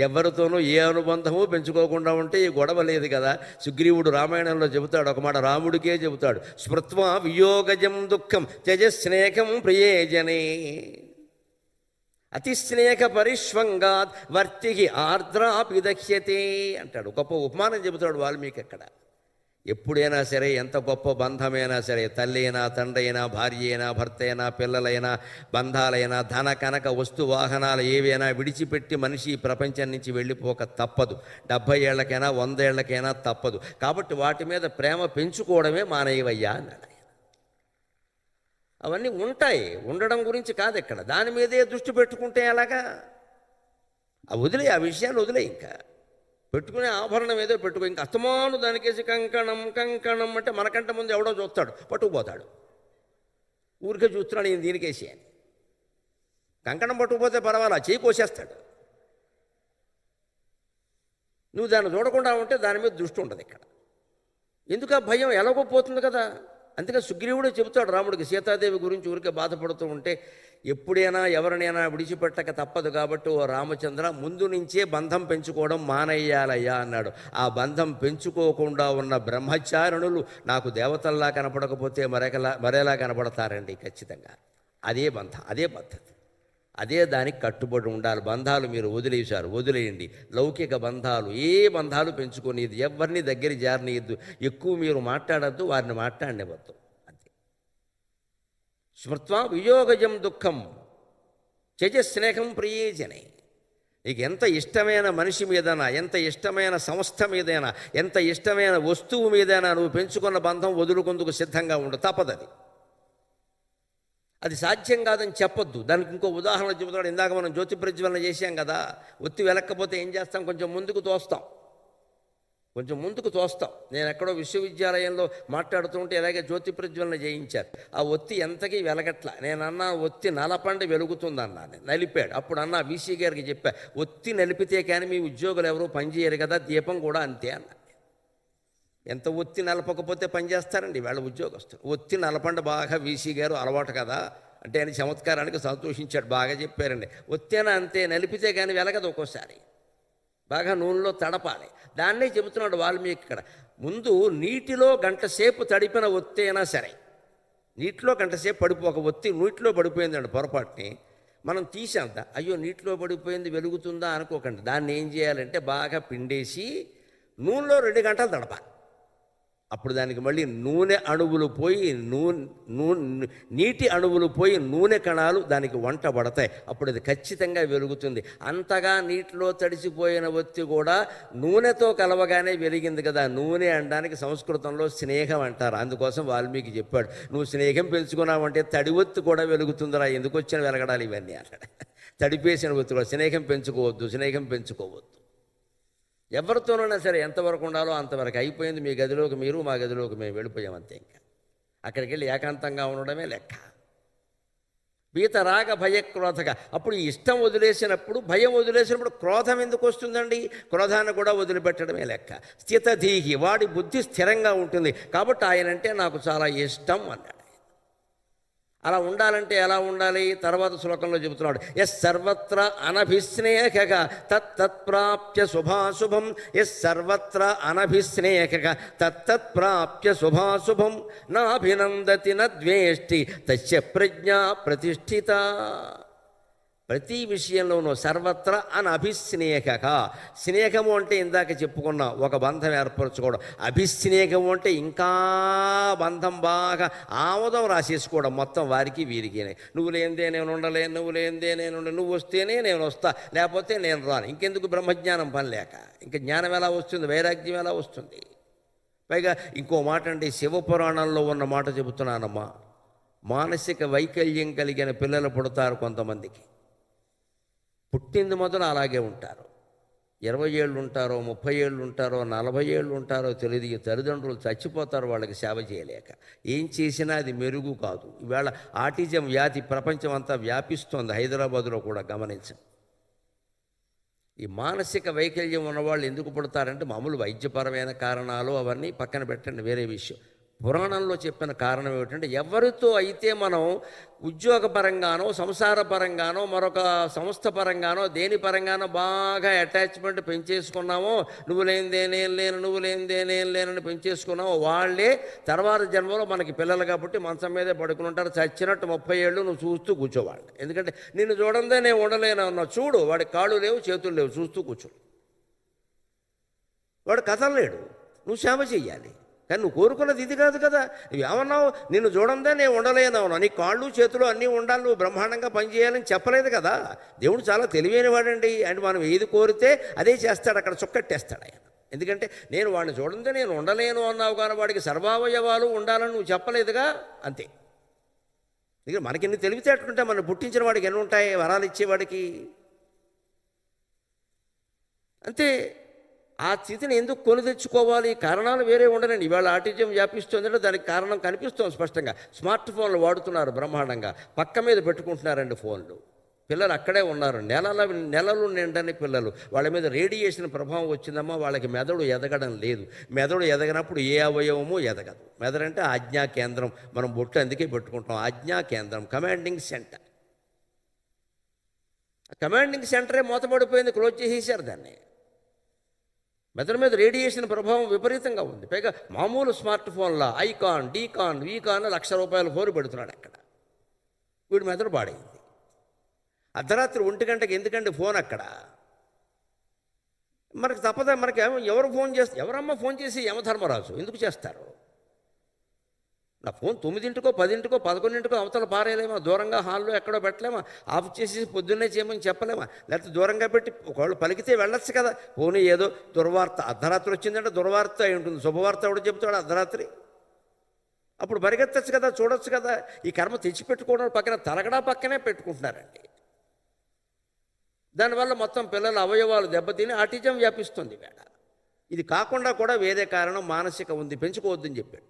ఎవరితోనూ ఏ అనుబంధము పెంచుకోకుండా ఉంటే ఈ గొడవ లేదు కదా. సుగ్రీవుడు రామాయణంలో చెబుతాడు ఒక మాట, రాముడికే చెబుతాడు, స్మృత్వా వియోగజం దుఃఖం త్యజస్నేహం ప్రియేజనే అతిస్నేహ పరిష్వంగాత్ వర్తికి ఆర్ద్రాపి దహ్యతే అంటాడు. గొప్ప ఉపమానం చెబుతాడు వాల్మీకి అక్కడ. ఎప్పుడైనా సరే ఎంత గొప్ప బంధమైనా సరే, తల్లి అయినా తండ్రి అయినా భార్య అయినా భర్త అయినా పిల్లలైనా బంధాలైనా ధన కనక వస్తు వాహనాలు ఏవైనా విడిచిపెట్టి మనిషి ప్రపంచం నుంచి వెళ్ళిపోక తప్పదు. 70 ఏళ్లకైనా 100 ఏళ్లకైనా తప్పదు. కాబట్టి వాటి మీద ప్రేమ పెంచుకోవడమే మానేయవయ్యా అన్నాడు. అవన్నీ ఉంటాయి, ఉండడం గురించి కాదు ఇక్కడ. దాని మీదే దృష్టి పెట్టుకుంటే ఎలాగా? వదిలే, ఆ విషయాన్ని వదిలే. ఇంకా పెట్టుకునే ఆభరణం ఏదో పెట్టుకో. ఇంకా అస్తమాను దానికేసి కంకణం కంకణం అంటే మనకంటే ముందు ఎవడో చూస్తాడు, పట్టుకుపోతాడు. ఊరికే చూస్తున్నాడు ఈయన దీనికేసి అని. కంకణం పట్టుకుపోతే పర్వాలా, చేయి కోసేస్తాడు. నువ్వు దాన్ని చూడకుండా ఉంటే దాని మీద దృష్టి ఉండదు ఇక్కడ. ఎందుకు ఆ భయం? ఎలాగో పోతుంది కదా. అందుకని సుగ్రీవుడే చెబుతాడు రాముడికి, సీతాదేవి గురించి ఊరికే బాధపడుతూ ఉంటే ఎప్పుడైనా ఎవరినైనా విడిచిపెట్టక తప్పదు. కాబట్టి ఓ రామచంద్ర, ముందు నుంచే బంధం పెంచుకోవడం మానయ్యాలయ్యా అన్నాడు. ఆ బంధం పెంచుకోకుండా ఉన్న బ్రహ్మచారిణులు నాకు దేవతల్లా కనపడకపోతే మరేలా కనపడతారండి? ఖచ్చితంగా అదే బంధం, అదే పద్ధతి, అదే దానికి కట్టుబడి ఉండాలి. బంధాలు మీరు వదిలేశారు, వదిలేయండి. లౌకిక బంధాలు, ఏ బంధాలు పెంచుకునేది, ఎవరిని దగ్గర జారనీయద్దు. ఎక్కువ మీరు మాట్లాడద్దు, వారిని మాట్లాడనివ్వద్దు. అంతే. స్మృత్వా వియోగజం దుఃఖం త్యజస్నేహం ప్రియేజనే. నీకు ఎంత ఇష్టమైన మనిషి మీదైనా, ఎంత ఇష్టమైన సంస్థ మీదైనా, ఎంత ఇష్టమైన వస్తువు మీదైనా నువ్వు పెంచుకున్న బంధం వదులుకుందుకు సిద్ధంగా ఉండు, తప్పదది. అది సాధ్యం కాదని చెప్పొద్దు. దానికి ఇంకో ఉదాహరణ చెబుతాడు. ఇందాక మనం జ్యోతి ప్రజ్వలన చేశాం కదా, ఒత్తి వెలక్కపోతే ఏం చేస్తాం? కొంచెం ముందుకు తోస్తాం. నేను ఎక్కడో విశ్వవిద్యాలయంలో మాట్లాడుతూ ఉంటే ఇలాగే జ్యోతి ప్రజ్వలన చేయించారు. ఆ ఒత్తి ఎంతకీ వెలగట్ల. నేను అన్నా ఒత్తి నలపండి వెలుగుతుందన్నా. నలిపాడు. అప్పుడు అన్నా వీసీ గారికి చెప్పా, ఒత్తి నలిపితే కానీ మీ ఉద్యోగులు ఎవరూ పనిచేయరు కదా, దీపం కూడా అంతే అన్నా. ఎంత ఒత్తి నలపకపోతే పనిచేస్తారండి వాళ్ళ ఉద్యోగస్తులు. ఒత్తి నలపండి బాగా, వీసీ గారు అలవాటు కదా అంటే ఆయన చమత్కారానికి సంతోషించాడు. బాగా చెప్పారండి. ఒత్తేనా అంతే, నలిపితే కానీ వెలగదు. ఒక్కోసారి బాగా నూనెలో తడపాలి. దాన్నే చెబుతున్నాడు వాల్మీకి ఇక్కడ. ముందు నీటిలో గంట సేపు తడిపిన ఒత్తైనా సరే, నీటిలో గంట సేపు పడిపోక, ఒత్తి నీటిలో పడిపోయిందండి పొరపాటుని, మనం తీసాం. అయ్యో నీటిలో పడిపోయింది వెలుగుతుందా అనుకోకండి. దాన్ని ఏం చేయాలంటే బాగా పిండేసి నూనెలో 2 గంటలు తడపాలి. అప్పుడు దానికి మళ్ళీ నూనె అణువులు పోయి నీటి అణువులు పోయి నూనె కణాలు దానికి వంట పడతాయి. అప్పుడు అది ఖచ్చితంగా వెలుగుతుంది. అంతగా నీటిలో తడిసిపోయిన ఒత్తి కూడా నూనెతో కలవగానే వెలిగింది కదా. నూనె అనడానికి సంస్కృతంలో స్నేహం అంటారు. అందుకోసం వాల్మీకి చెప్పాడు, నువ్వు స్నేహం పెంచుకున్నావంటే తడి ఒత్తి కూడా వెలుగుతుందిరా, ఎందుకు వచ్చిన వెలగడాలి ఇవన్నీ అన్నాడు. తడిపేసిన ఒత్తి కూడా స్నేహం పెంచుకోవద్దు. ఎవరితోనైనా సరే ఎంతవరకు ఉండాలో అంతవరకు. అయిపోయింది, మీ గదిలోకి మీరు, మా గదిలోకి మేము వెళ్ళిపోయాం అంతే. ఇంకా అక్కడికి వెళ్ళి ఏకాంతంగా ఉండడమే లెక్క. వీతరాగ భయక్రోధక. అప్పుడు ఇష్టం వదిలేసినప్పుడు, భయం వదిలేసినప్పుడు క్రోధం ఎందుకు వస్తుందండి? క్రోధాన్ని కూడా వదిలిపెట్టడమే లెక్క. స్థితధీహి, వాడి బుద్ధి స్థిరంగా ఉంటుంది. కాబట్టి ఆయనంటే నాకు చాలా ఇష్టం అన్నాడు. అలా ఉండాలంటే ఎలా ఉండాలి? తర్వాత శ్లోకంలో చెబుతున్నాడు, ఎస్ సర్వత్ర అనభిస్నేహక తత్తత్ప్రాప్య శుభాశుభం. ఎస్ సర్వత్ర అనభిస్నేహక తత్తత్ప్రాప్య శుభాశుభం. నాభినందతి నద్వేష్టి తస్య ప్రజ్ఞా ప్రతిష్ఠిత. ప్రతి విషయంలోనూ సర్వత్ర అనభిస్నేహక. స్నేహము అంటే ఇందాక చెప్పుకున్నా, ఒక బంధం ఏర్పరచుకోవడం. అభిస్నేహము అంటే ఇంకా బంధం బాగా ఆమోదం రాసేసుకోవడం మొత్తం వారికి వీరికి. నువ్వు లేనిదే నేను ఉండలేను, నువ్వు వస్తేనే నేను వస్తా, లేకపోతే నేను రాను. ఇంకెందుకు బ్రహ్మజ్ఞానం పని లేక? ఇంకా జ్ఞానం ఎలా వస్తుంది? వైరాగ్యం ఎలా వస్తుంది? పైగా ఇంకో మాట అండి, శివపురాణంలో ఉన్న మాట చెబుతున్నానమ్మా. మానసిక వైకల్యం కలిగిన పిల్లలు పుడతారు కొంతమందికి. పుట్టింది మొదలు అలాగే ఉంటారు. 20 ఏళ్ళు ఉంటారో, 30 ఏళ్ళు ఉంటారో, 40 ఏళ్ళు ఉంటారో తెలియదు. తల్లిదండ్రులు చచ్చిపోతారు వాళ్ళకి సేవ చేయలేక. ఏం చేసినా అది మెరుగు కాదు. ఈవేళ ఆటిజం వ్యాధి ప్రపంచం అంతా వ్యాపిస్తోంది, హైదరాబాదులో కూడా గమనించండి. ఈ మానసిక వైకల్యం ఉన్నవాళ్ళు ఎందుకు పుడతారంటే మామూలు వైద్యపరమైన కారణాలు అవన్నీ పక్కన పెట్టండి, వేరే విషయం. పురాణంలో చెప్పిన కారణం ఏమిటంటే, ఎవరితో అయితే మనం ఉద్యోగపరంగానో, సంసార పరంగానో, మరొక సంస్థ పరంగానో, దేని పరంగానో బాగా అటాచ్మెంట్ పెంచేసుకున్నామో, నువ్వు లేనిదే నేను లేనని పెంచేసుకున్నామో, వాళ్ళే తర్వాత జన్మలో మనకి పిల్లలు కాబట్టి మంచం మీదే పడుకుని ఉంటారు. చచ్చినట్టు 30 ఏళ్ళు నువ్వు చూస్తూ కూర్చోవాలి. ఎందుకంటే నిన్ను చూడందే నేను ఉండలేను అన్నావు. చూడు, వాడికి కాళ్ళు లేవు, చేతులు లేవు, చూస్తూ కూర్చో. వాడు కదలలేడు, నువ్వు సేవ చెయ్యాలి. కానీ నువ్వు కోరుకున్నది ఇది కాదు కదా. నువ్వు ఏమన్నావు? నిన్ను చూడందే నేను ఉండలేనవునా? నీ కాళ్ళు చేతులు అన్నీ ఉండాలి, నువ్వు బ్రహ్మాండంగా పనిచేయాలని చెప్పలేదు కదా. దేవుడు చాలా తెలివైన వాడండి. అంటే మనం ఏది కోరితే అదే చేస్తాడు, అక్కడ చుక్కట్టేస్తాడు ఆయన. ఎందుకంటే నేను వాడిని చూడందే నేను ఉండలేను అన్నావు, కానీ వాడికి సర్వావయవాలు ఉండాలని నువ్వు చెప్పలేదుగా, అంతే. ఇక మనకి ఎన్ని తెలివితేటలుంటే మనం పుట్టించిన వాడికి ఎన్ని ఉంటాయి, వరాలు ఇచ్చేవాడికి అంతే. ఆ స్థితిని ఎందుకు కొని తెచ్చుకోవాలి? కారణాలు వేరే ఉండనండి. ఇవాళ ఆటిజం వ్యాపిస్తుందంటే దానికి కారణం కనిపిస్తుంది స్పష్టంగా. స్మార్ట్ ఫోన్లు వాడుతున్నారు బ్రహ్మాండంగా, పక్క మీద పెట్టుకుంటున్నారండి ఫోన్లు. పిల్లలు అక్కడే ఉన్నారు, నెలలు నిండని పిల్లలు. వాళ్ళ మీద రేడియేషన్ ప్రభావం వచ్చిందమ్మా, వాళ్ళకి మెదడు ఎదగడం లేదు. మెదడు ఎదగనప్పుడు ఏ అవయవము ఎదగదు. మెదడంటే ఆజ్ఞా కేంద్రం, మనం బొట్టు అందుకే పెట్టుకుంటాం. ఆజ్ఞా కేంద్రం, కమాండింగ్ సెంటర్. కమాండింగ్ సెంటరే మూతపడిపోయింది, క్లోజ్ చేసేసారు దాన్ని. మెదడు మీద రేడియేషన్ ప్రభావం విపరీతంగా ఉంది. పైగా మామూలు స్మార్ట్ ఫోన్ల ఐకాన్, డీకాన్, వీకాన్ ₹1,00,000 ఫోన్ పెడుతున్నాడు అక్కడ. వీడు మెదడు పాడైంది. అర్ధరాత్రి 1 గంటకి ఎందుకంటే ఫోన్ అక్కడ. మనకు తప్పదా? మనకి ఎవరు ఫోన్ చేస్తారు? ఎవరమ్మా ఫోన్ చేసి యమధర్మరాజు ఎందుకు చేస్తారు? నా ఫోన్ 9కో 10కో 11కో అవతల పారేయలేమా? దూరంగా హాల్లో ఎక్కడో పెట్టలేమా? ఆఫ్ చేసి పొద్దున్నే చేయమని చెప్పలేమా? లేకపోతే దూరంగా పెట్టి ఒకళ్ళు పలికితే వెళ్ళొచ్చు కదా. పోనీ ఏదో దుర్వార్త, అర్ధరాత్రి వచ్చిందంటే దుర్వార్త అయి ఉంటుంది. శుభవార్త ఎవడు చెబుతాడు అర్ధరాత్రి? అప్పుడు పరిగెత్తచ్చు కదా, చూడొచ్చు కదా. ఈ కర్మ తెచ్చిపెట్టుకోవడం పక్కన తలగడా పక్కనే పెట్టుకుంటున్నారండి. దానివల్ల మొత్తం పిల్లల అవయవాలు దెబ్బతిని ఆటిజం వ్యాపిస్తుంది వేళ. ఇది కాకుండా కూడా వేరే కారణం మానసిక ఉంది, పెంచుకోవద్దని చెప్పాడు.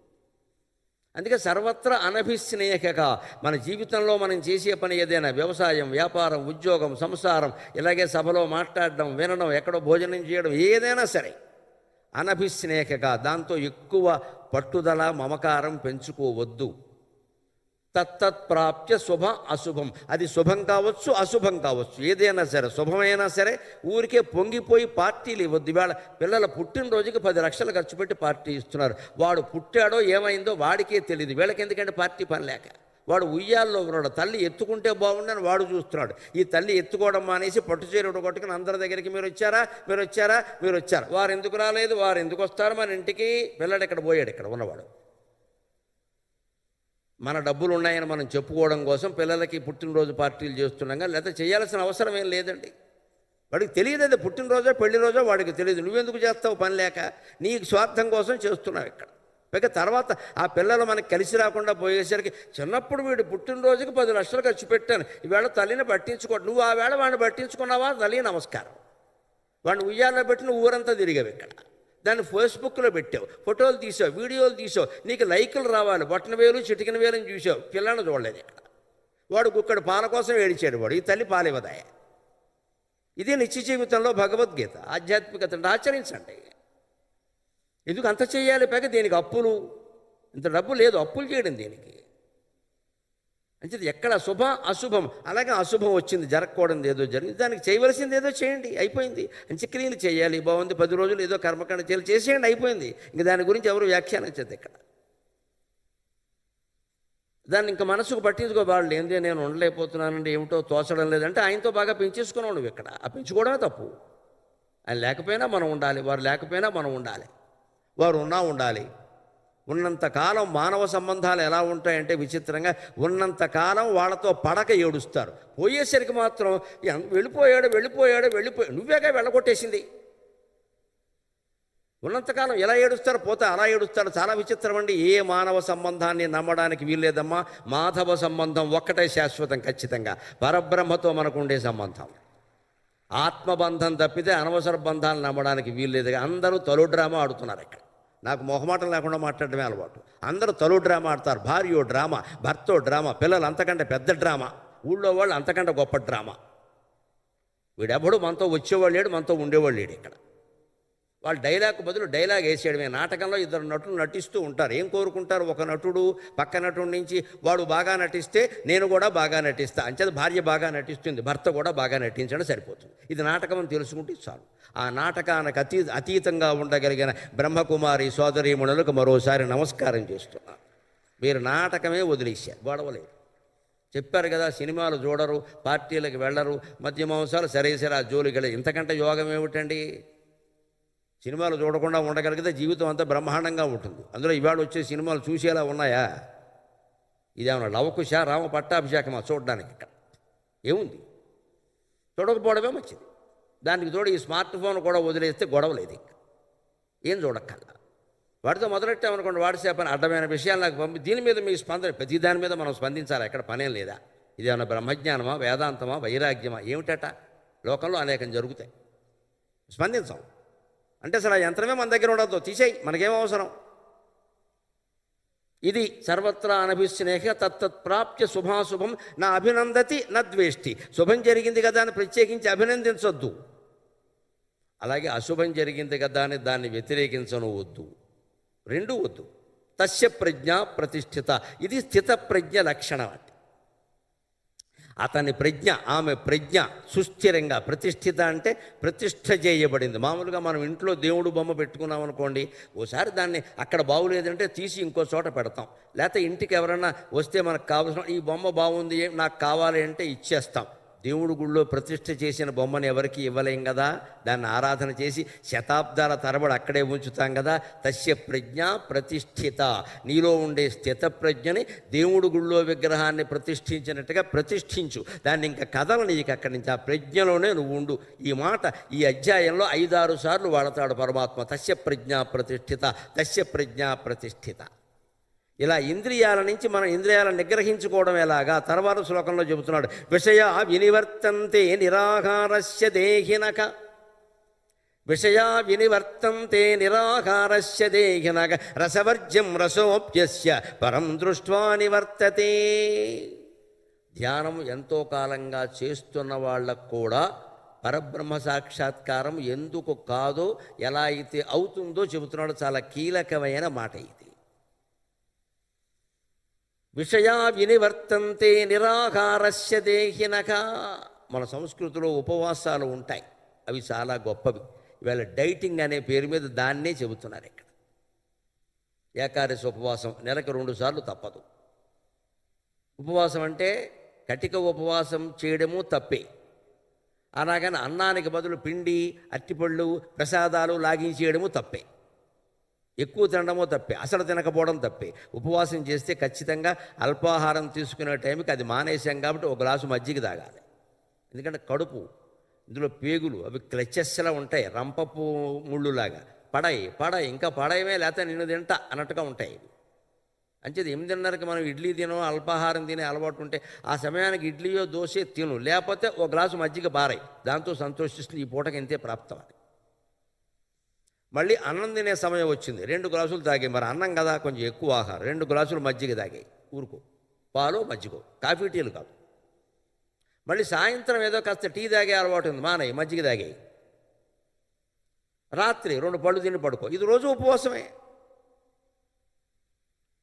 అందుకే సర్వత్రా అనభిస్నేహక, మన జీవితంలో మనం చేసే పని ఏదైనా, వ్యవసాయం, వ్యాపారం, ఉద్యోగం, సంసారం, ఇలాగే సభలో మాట్లాడడం, వినడం, ఎక్కడో భోజనం చేయడం, ఏదైనా సరే అనభిస్నేహక, దాంతో ఎక్కువ పట్టుదల మమకారం పెంచుకోవద్దు. తత్తత్ప్రాప్య శుభ అశుభం, అది శుభం కావచ్చు అశుభం కావచ్చు, ఏదైనా సరే, శుభమైనా సరే ఊరికే పొంగిపోయి పార్టీలు ఇవ్వద్దు. ఇవాళ పిల్లల పుట్టినరోజుకి 10 లక్షలు ఖర్చు పెట్టి పార్టీ ఇస్తున్నారు. వాడు పుట్టాడో ఏమైందో వాడికే తెలియదు, వీళ్ళకి ఎందుకంటే పార్టీ పని లేక. వాడు ఉయ్యాల్లో ఉన్నాడు, తల్లి ఎత్తుకుంటే బాగుండని వాడు చూస్తున్నాడు. ఈ తల్లి ఎత్తుకోవడం మానేసి పట్టుచీరడు కొట్టుకుని అందరి దగ్గరికి మీరు వచ్చారా, మీరు వచ్చారా, మీరు వచ్చారు, వారు ఎందుకు రాలేదు, వారు ఎందుకు వస్తారు మన ఇంటికి, పిల్లడు ఇక్కడ పోయాడు, ఇక్కడ ఉన్నవాడు. మన డబ్బులు ఉన్నాయని మనం చెప్పుకోవడం కోసం పిల్లలకి పుట్టినరోజు పార్టీలు చేస్తున్నాగా, లేకపోతే చేయాల్సిన అవసరం ఏం లేదండి. వాడికి తెలియదు, అది పుట్టినరోజో పెళ్లి రోజో వాడికి తెలియదు. నువ్వెందుకు చేస్తావు పని లేక, నీ స్వార్థం కోసం చేస్తున్నావు ఇక్కడ. పైగా తర్వాత ఆ పిల్లలు మనకి కలిసి రాకుండా పోయేసరికి, చిన్నప్పుడు వీడు పుట్టినరోజుకి 10 లక్షలు ఖర్చు పెట్టాను, ఈవేళ తల్లిని పట్టించుకో. నువ్వు ఆ వేళ వాడిని పట్టించుకున్నావా, తల్లి నమస్కారం. వాడిని ఉయ్యాల్లో పెట్టి నువ్వు ఊరంతా తిరిగావు ఇక్కడ. దాన్ని ఫేస్బుక్లో పెట్టావు, ఫోటోలు తీసావు, వీడియోలు తీసావు, నీకు లైకులు రావాలి, బొట్టన వేలు చిటికిన వేలని చూసావు, పిల్లని చూడలేదు ఇక్కడ. వాడు కుక్కడు పాల కోసం ఏడిచాడు వాడు, ఈ తల్లి పాలివదాయ. ఇదే నిత్య జీవితంలో భగవద్గీత, ఆధ్యాత్మికత ఆచరించండి. ఎందుకు అంత చేయాలి? పైగా దీనికి అప్పులు, ఇంత డబ్బు లేదు అప్పులు చేయడం దీనికి. అంచేది ఎక్కడ శుభ అశుభం, అలాగే అశుభం వచ్చింది, జరగకూడదు ఏదో జరిగింది, దానికి చేయవలసింది ఏదో చేయండి, అయిపోయింది. అంత్యక్రియలు చేయాలి, బాగుంది, 10 రోజులు ఏదో కర్మకాండ చేయాలి, చేసేయండి, అయిపోయింది. ఇంక దాని గురించి ఎవరు వ్యాఖ్యానించదు ఇక్కడ. దాన్ని ఇంకా మనసుకు పట్టించుకోబాడు. ఏంది నేను ఉండలేకపోతున్నానండి, ఏమిటో తోచడం లేదంటే ఆయనతో బాగా పెంచేసుకున్నావు నువ్వు ఇక్కడ. ఆ పెంచుకోవడమే తప్పు. ఆయన లేకపోయినా మనం ఉండాలి, వారు లేకపోయినా మనం ఉండాలి, వారు ఉన్నా ఉండాలి. ఉన్నంతకాలం మానవ సంబంధాలు ఎలా ఉంటాయంటే విచిత్రంగా, ఉన్నంతకాలం వాళ్ళతో పడక ఏడుస్తారు, పోయేసరికి మాత్రం వెళ్ళిపోయాడు వెళ్ళిపోయాడు వెళ్ళిపోయాడు, నువ్వేగా వెళ్ళగొట్టేసింది. ఉన్నంతకాలం ఎలా ఏడుస్తారు, పోతే అలా ఏడుస్తారు. చాలా విచిత్రం అండి. ఏ మానవ సంబంధాన్ని నమ్మడానికి వీల్లేదమ్మా. మాధవ సంబంధం ఒక్కటే శాశ్వతం, ఖచ్చితంగా పరబ్రహ్మతో మనకు ఉండే సంబంధం. ఆత్మబంధం తప్పితే అనవసర బంధాలను నమ్మడానికి వీల్లేదు. అందరూ తొలి డ్రామా ఆడుతున్నారు ఇక్కడ. నాకు మొహమాటం లేకుండా మాట్లాడడమే అలవాటు. అందరూ తొలి డ్రామా ఆడతారు. భార్యో డ్రామా, భర్తో డ్రామా, పిల్లలు అంతకంటే పెద్ద డ్రామా, ఊళ్ళో వాళ్ళు అంతకంటే గొప్ప డ్రామా. వీడెప్పుడు మనతో వచ్చేవాళ్ళు లేడు, మనతో ఉండేవాళ్ళు లేడు ఇక్కడ. వాళ్ళు డైలాగ్ బదులు డైలాగ్ వేసేయడమే. నాటకంలో 2 నటులు నటిస్తూ ఉంటారు. ఏం కోరుకుంటారు? ఒక నటుడు పక్క నటుడి నుంచి వాడు బాగా నటిస్తే నేను కూడా బాగా నటిస్తా, అంచేది భార్య బాగా నటిస్తుంది, భర్త కూడా బాగా నటించడం సరిపోతుంది. ఇది నాటకం అని తెలుసుకుంటే చాలు. ఆ నాటకానికి అతీతంగా ఉండగలిగిన బ్రహ్మకుమారి సోదరీమణులకు మరోసారి నమస్కారం చేస్తున్నాను. మీరు నాటకమే వదిలేశారు, గొడవలేదు. చెప్పారు కదా, సినిమాలు చూడరు, పార్టీలకు వెళ్ళరు, మద్య మాంసాలు సరే ఆ జోలికి. ఇంతకంటే యోగం ఏమిటండి? సినిమాలు చూడకుండా ఉండగలిగితే జీవితం అంతా బ్రహ్మాండంగా ఉంటుంది. అందులో ఇవాళ వచ్చే సినిమాలు చూసేలా ఉన్నాయా? ఇదేమన్నా లవకుశ రామ పట్టాభిషేకమా చూడడానికి? ఇక్కడ ఏముంది? చూడకపోవడమే మంచిది. దానికి తోడు ఈ స్మార్ట్ ఫోన్ కూడా వదిలేస్తే గొడవలేదు. ఇంకా ఏం చూడక్కల్లా. వాడితో మొదలెట్టామనుకోండి, వాట్సాప్ అని అడ్డమైన విషయాలు నాకు పంపి, దీని మీద మీ స్పందన, ప్రతి దాని మీద మనం స్పందించాలి. ఎక్కడ పనేం లేదా? ఇదేమన్నా బ్రహ్మజ్ఞానమా, వేదాంతమా, వైరాగ్యమా ఏమిటట? లోకంలో అనేకం జరుగుతాయి, స్పందించాం. అంటే అసలు ఆ యంత్రమే మన దగ్గర ఉండదు, తీసేయి, మనకేం అవసరం. ఇది సర్వత్రా అనభిస్నేహ తత్తత్ప్రాప్య శుభాశుభం నా అభినందతి నద్వేష్టి. శుభం జరిగింది కదా అని ప్రత్యేకించి అభినందించొద్దు, అలాగే అశుభం జరిగింది కదా అని దాన్ని వ్యతిరేకించను వద్దు, రెండూ వద్దు. తస్య ప్రజ్ఞ ప్రతిష్ఠిత, ఇది స్థిత ప్రజ్ఞ లక్షణం. అంటే అతని ప్రజ్ఞ, ఆమె ప్రజ్ఞ సుస్థిరంగా, ప్రతిష్ఠిత అంటే ప్రతిష్ఠ చేయబడింది. మామూలుగా మనం ఇంట్లో దేవుడు బొమ్మ పెట్టుకున్నాం అనుకోండి, ఓసారి దాన్ని అక్కడ బాగులేదంటే తీసి ఇంకో చోట పెడతాం. లేకపోతే ఇంటికి ఎవరన్నా వస్తే మనకు కావాల్సిన ఈ బొమ్మ బాగుంది నాకు కావాలి అంటే ఇచ్చేస్తాం. దేవుడు గుళ్ళో ప్రతిష్ఠ చేసిన బొమ్మను ఎవరికి ఇవ్వలేం కదా, దాన్ని ఆరాధన చేసి శతాబ్దాల తరబడి అక్కడే ఉంచుతాం కదా. తస్య ప్రజ్ఞ ప్రతిష్ఠిత, నీలో ఉండే స్థిత ప్రజ్ఞని దేవుడు గుళ్ళో విగ్రహాన్ని ప్రతిష్ఠించినట్టుగా ప్రతిష్ఠించు. దాన్ని ఇంకా కథలు నీకు అక్కడి నుంచి, ఆ ప్రజ్ఞలోనే నువ్వు ఉండు. ఈ మాట ఈ అధ్యాయంలో 5-6 సార్లు వాడతాడు పరమాత్మ. తస్య ప్రజ్ఞ ప్రతిష్ఠిత, తస్య ప్రజ్ఞ ప్రతిష్ఠిత. ఇలా ఇంద్రియాల నుంచి మనం ఇంద్రియాలను నిగ్రహించుకోవడం ఎలాగా తర్వాత శ్లోకంలో చెబుతున్నాడు. విషయా వినివర్తంతే నిరాహారస్య దేహినక, విషయా వినివర్తంతే నిరాహారస్య దేహినక రసవర్జ్యం రసోప్యస్య పరం దృష్ట్వా నివర్తతే. ధ్యానం ఎంతో కాలంగా చేస్తున్న వాళ్ళకు కూడా పరబ్రహ్మ సాక్షాత్కారం ఎందుకు కాదో, ఎలా అయితే అవుతుందో చెబుతున్నాడు. చాలా కీలకమైన మాట ఇది. విషయా వినివర్తంతే నిరాహారస్య దేహినక. మన సంస్కృతిలో ఉపవాసాలు ఉంటాయి, అవి చాలా గొప్పవి. ఇవాళ డైటింగ్ అనే పేరు మీద దాన్నే చెబుతున్నారు ఇక్కడ. ఏకాదశి ఉపవాసం నెలకు 2 సార్లు తప్పదు. ఉపవాసం అంటే కటిక ఉపవాసం చేయడము తప్పే. అలాగని అన్నానికి బదులు పిండి, అట్టిపళ్ళు, ప్రసాదాలు లాగించేయడము తప్పే. ఎక్కువ తినడమో తప్పే, అసలు తినకపోవడం తప్పే. ఉపవాసం చేస్తే ఖచ్చితంగా అల్పాహారం తీసుకునే టైంకి అది మానేసాం కాబట్టి 1 గ్లాసు మజ్జిగ తాగాలి. ఎందుకంటే కడుపు, ఇందులో పేగులు అవి క్లచెస్లా ఉంటాయి, రంపపు ముళ్ళులాగా. పడాయి ఇంకా పడాయమే, లేకపోతే నిన్ను తింటా అన్నట్టుగా ఉంటాయి. అంచేది 8:30కి మనం ఇడ్లీ తినో అల్పాహారం తినే అలవాటు ఉంటే ఆ సమయానికి ఇడ్లీయో దోశ తిను, లేకపోతే 1 గ్లాసు మజ్జిగ బారాయి, దాంతో సంతోషిస్తుంది. ఈ పూటకి ఇంతే ప్రాప్తం అని. మళ్ళీ అన్నం తినే సమయం వచ్చింది, 2 గ్లాసులు తాగాయి. మరి అన్నం కదా, కొంచెం ఎక్కువ ఆహారం, 2 గ్లాసులు మజ్జిగ తాగాయి. ఊరుకో, పాలు మజ్జిగో, కాఫీ టీలు కాదు. మళ్ళీ సాయంత్రం ఏదో కాస్త టీ తాగే అలవాటు ఉంది, మానయ్య మజ్జిగ తాగాయి. రాత్రి 2 పళ్ళు తిని పడుకో. ఇది రోజు ఉపవాసమే.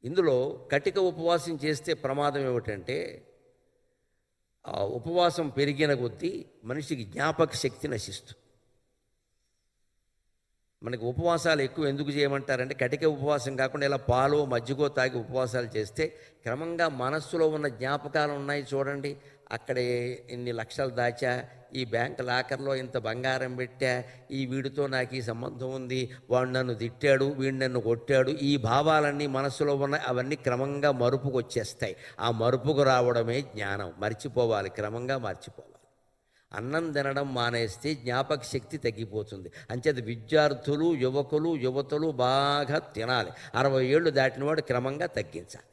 ఇందులో కటిక ఉపవాసం చేస్తే ప్రమాదం ఏమిటంటే, ఆ ఉపవాసం పెరిగిన కొద్దీ మనిషికి జ్ఞాపక శక్తి నశిస్తుంది. మనకి ఉపవాసాలు ఎక్కువ ఎందుకు చేయమంటారంటే, కటిక ఉపవాసం కాకుండా ఇలా పాలు మజ్జిగో తాగి ఉపవాసాలు చేస్తే క్రమంగా మనస్సులో ఉన్న జ్ఞాపకాలు ఉన్నాయి చూడండి. అక్కడే ఇన్ని లక్షలు దాచా, ఈ బ్యాంక్ లాకర్లో ఇంత బంగారం పెట్టా, ఈ వీడితో నాకు ఈ సంబంధం ఉంది, వాడు నన్ను తిట్టాడు, వీడు నన్ను కొట్టాడు, ఈ భావాలన్నీ మనస్సులో ఉన్నాయి. అవన్నీ క్రమంగా మరుపుకు వచ్చేస్తాయి. ఆ మరుపుకు రావడమే జ్ఞానం. మర్చిపోవాలి, క్రమంగా మర్చిపోవాలి. అన్నం తినడం మానేస్తే జ్ఞాపక శక్తి తగ్గిపోతుంది. అంచేత విద్యార్థులు, యువకులు, యువతులు బాగా తినాలి. 60 ఏళ్ళు దాటినవాడు క్రమంగా తగ్గించాలి.